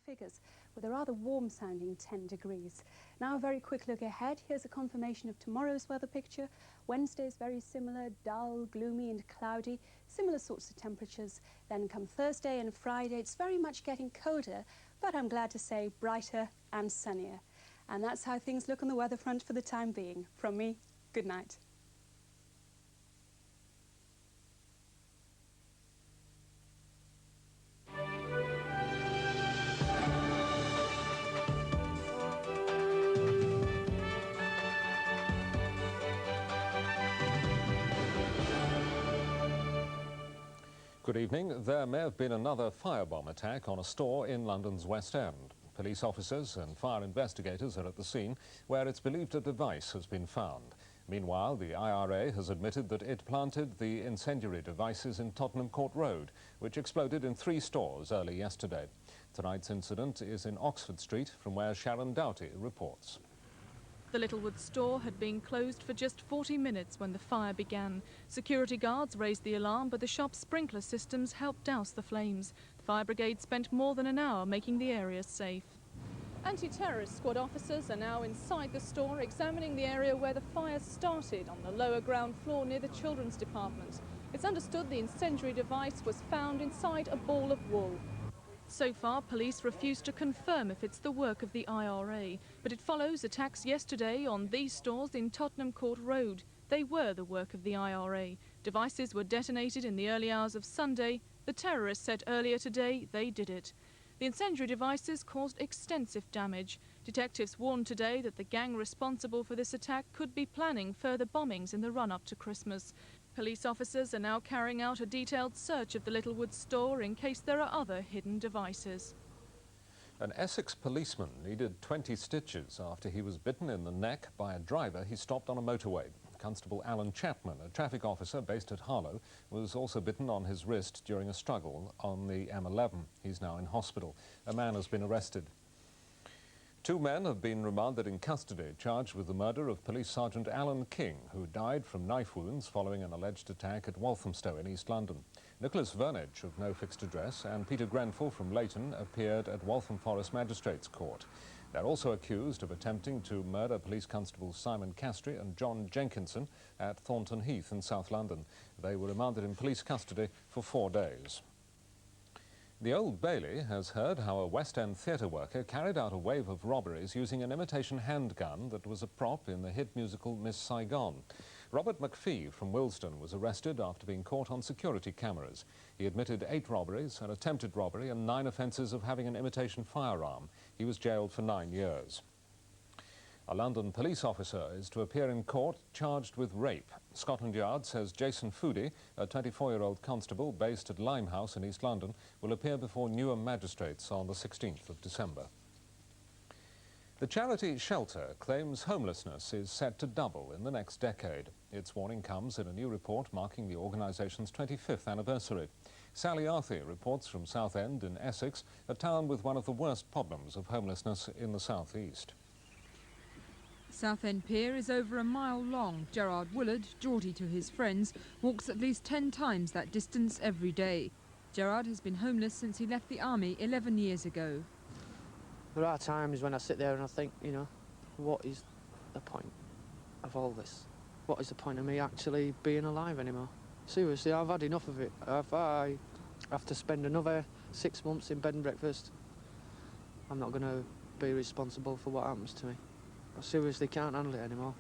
figures with a rather warm-sounding 10 degrees. Now a very quick look ahead. Here's a confirmation of tomorrow's weather picture. Wednesday is very similar, dull, gloomy and cloudy, similar sorts of temperatures. Then come Thursday and Friday, it's very much getting colder, but I'm glad to say brighter and sunnier. And that's how things look on the weather front for the time being. From me, good night. Good evening. There may have been another firebomb attack on a store in London's West End. Police officers and fire investigators are at the scene where it's believed a device has been found. Meanwhile, the IRA has admitted that it planted the incendiary devices in Tottenham Court Road, which exploded in 3 stores early yesterday. Tonight's incident is in Oxford Street, from where Sharon Doughty reports. The Littlewood store had been closed for just 40 minutes when the fire began. Security guards raised the alarm, but the shop's sprinkler systems helped douse the flames. The fire brigade spent more than an hour making the area safe. Anti-terrorist squad officers are now inside the store, examining the area where the fire started on the lower ground floor near the children's department. It's understood the incendiary device was found inside a ball of wool. So far, police refuse to confirm if it's the work of the IRA, but it follows attacks yesterday on these stores in Tottenham Court Road. They were the work of the IRA. Devices were detonated in the early hours of Sunday. The terrorists said earlier today they did it. The incendiary devices caused extensive damage. Detectives warned today that the gang responsible for this attack could be planning further bombings in the run-up to Christmas. Police officers are now carrying out a detailed search of the Littlewood store in case there are other hidden devices. An Essex policeman needed 20 stitches after he was bitten in the neck by a driver he stopped on a motorway. Constable Alan Chapman, a traffic officer based at Harlow, was also bitten on his wrist during a struggle on the M11. He's now in hospital. A man has been arrested. 2 men have been remanded in custody, charged with the murder of Police Sergeant Alan King, who died from knife wounds following an alleged attack at Walthamstow in East London. Nicholas Vernage, of no fixed address, and Peter Grenfell from Leighton appeared at Waltham Forest Magistrates Court. They're also accused of attempting to murder police constables Simon Castry and John Jenkinson at Thornton Heath in South London. They were remanded in police custody for 4 days. The Old Bailey has heard how a West End theatre worker carried out a wave of robberies using an imitation handgun that was a prop in the hit musical Miss Saigon. Robert McPhee from Willesden was arrested after being caught on security cameras. He admitted 8 robberies, an attempted robbery and 9 offences of having an imitation firearm. He was jailed for 9 years. A London police officer is to appear in court charged with rape. Scotland Yard says Jason Foodie, a 24-year-old constable based at Limehouse in East London, will appear before Newham magistrates on the 16th of December. The charity Shelter claims homelessness is set to double in the next decade. Its warning comes in a new report marking the organisation's 25th anniversary. Sally Arthey reports from Southend in Essex, a town with one of the worst problems of homelessness in the southeast. Southend Pier is over a mile long. Gerard Willard, Geordie to his friends, walks at least 10 times that distance every day. Gerard has been homeless since he left the army 11 years ago. There are times when I sit there and I think, you know, what is the point of all this? What is the point of me actually being alive anymore? Seriously, I've had enough of it. If I have to spend another 6 months in bed and breakfast, I'm not going to be responsible for what happens to me. I seriously can't handle it anymore.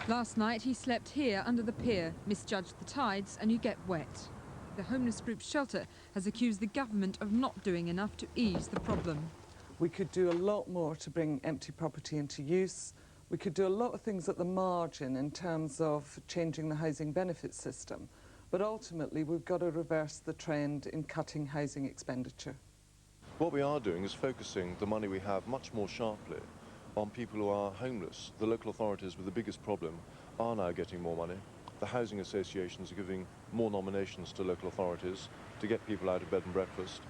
Last night he slept here under the pier, misjudged the tides and you get wet. The homeless group Shelter has accused the government of not doing enough to ease the problem. We could do a lot more to bring empty property into use. We could do a lot of things at the margin in terms of changing the housing benefit system. But ultimately we've got to reverse the trend in cutting housing expenditure. What we are doing is focusing the money we have much more sharply on people who are homeless. The local authorities with the biggest problem are now getting more money. The housing associations are giving more nominations to local authorities to get people out of bed and breakfast.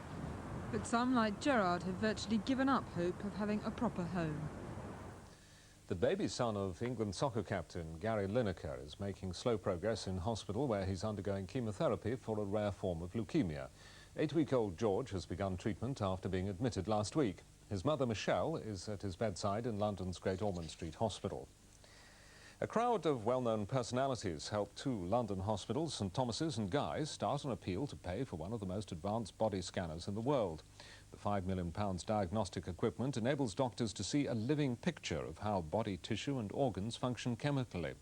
But some, like Gerard, have virtually given up hope of having a proper home. The baby son of England soccer captain Gary Lineker is making slow progress in hospital where he's undergoing chemotherapy for a rare form of leukemia. 8-week-old George has begun treatment after being admitted last week. His mother, Michelle, is at his bedside in London's Great Ormond Street Hospital. A crowd of well-known personalities helped two London hospitals, St Thomas's and Guy's, start an appeal to pay for one of the most advanced body scanners in the world. The £5 million diagnostic equipment enables doctors to see a living picture of how body tissue and organs function chemically.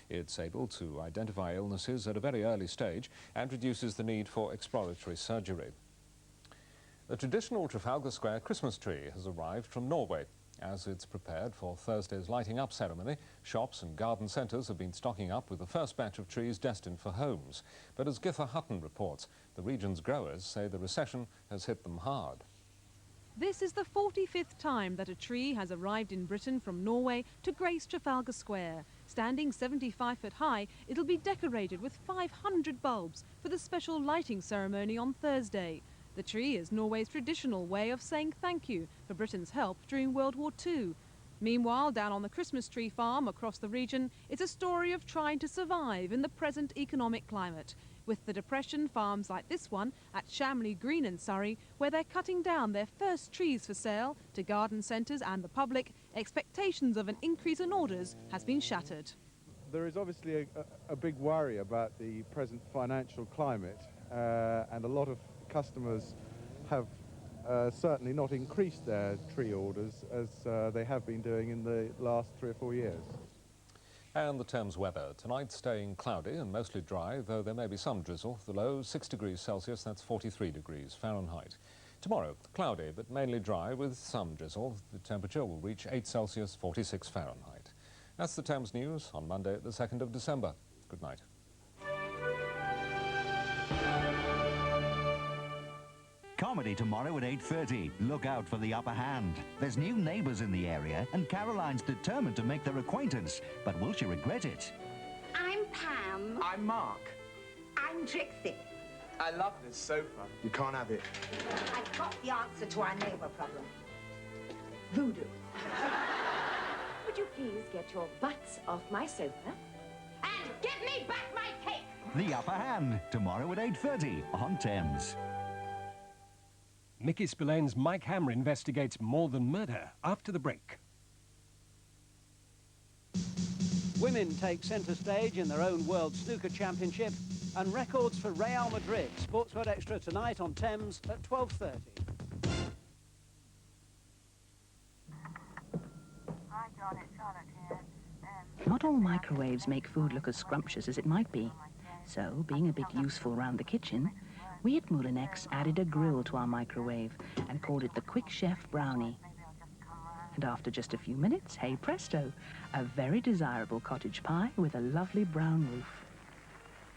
It's able to identify illnesses at a very early stage and reduces the need for exploratory surgery. The traditional Trafalgar Square Christmas tree has arrived from Norway. As it's prepared for Thursday's lighting up ceremony, shops and garden centres have been stocking up with the first batch of trees destined for homes. But as Githa Hutton reports, the region's growers say the recession has hit them hard. This is the 45th time that a tree has arrived in Britain from Norway to grace Trafalgar Square. Standing 75 foot high, it'll be decorated with 500 bulbs for the special lighting ceremony on Thursday. The tree is Norway's traditional way of saying thank you for Britain's help during World War II. Meanwhile, down on the Christmas tree farm across the region, it's a story of trying to survive in the present economic climate. With the Depression, farms like this one at Shamley Green in Surrey, where they're cutting down their first trees for sale to garden centres and the public, expectations of an increase in orders has been shattered. There is obviously a big worry about the present financial climate, and a lot of customers have certainly not increased their tree orders as they have been doing in the last 3 or 4 years. And the Thames weather. Tonight staying cloudy and mostly dry, though there may be some drizzle. The low 6 degrees Celsius, that's 43 degrees Fahrenheit. Tomorrow, cloudy but mainly dry with some drizzle. The temperature will reach 8 Celsius, 46 Fahrenheit. That's the Thames News on Monday, the 2nd of December. Good night. Comedy tomorrow at 8:30. Look out for The Upper Hand. There's new neighbours in the area and Caroline's determined to make their acquaintance. But will she regret it? I'm Pam. I'm Mark. I'm Trixie. I love this sofa. You can't have it. I've got the answer to our neighbour problem. Voodoo. Would you please get your butts off my sofa and give me back my cake? The Upper Hand, tomorrow at 8:30 on Thames. Mickey Spillane's Mike Hammer investigates more than murder after the break. Women take centre stage in their own World Snooker Championship, and records for Real Madrid. Sportsword Extra tonight on Thames at 12:30. Hi John, it's Charlotte here. Not all microwaves make food look as scrumptious as it might be. So, being a bit useful around the kitchen, we at Moulinex added a grill to our microwave and called it the Quick Chef Brownie. And after just a few minutes, hey presto, a very desirable cottage pie with a lovely brown roof.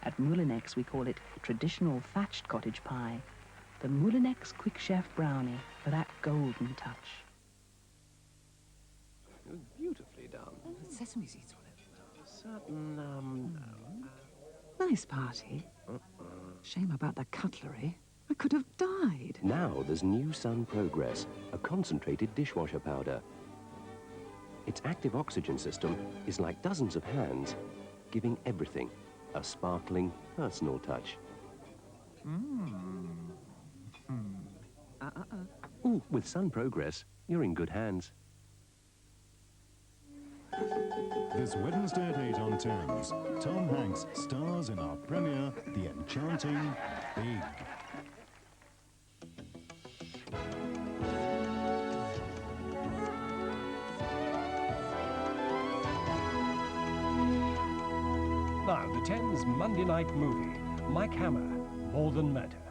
At Moulinex we call it traditional thatched cottage pie, the Moulinex Quick Chef Brownie for that golden touch. It was beautifully done. Sesame seeds on it. A certain, Nice party. Shame about the cutlery. I could have died. Now there's new Sun Progress, a concentrated dishwasher powder. Its active oxygen system is like dozens of hands, giving everything a sparkling, personal touch. Ooh, with Sun Progress, you're in good hands. This Wednesday at 8 on Thames, Tom Hanks stars in our premiere, The Enchanting Big. Now, the Thames Monday night movie, Mike Hammer, More Than Murder.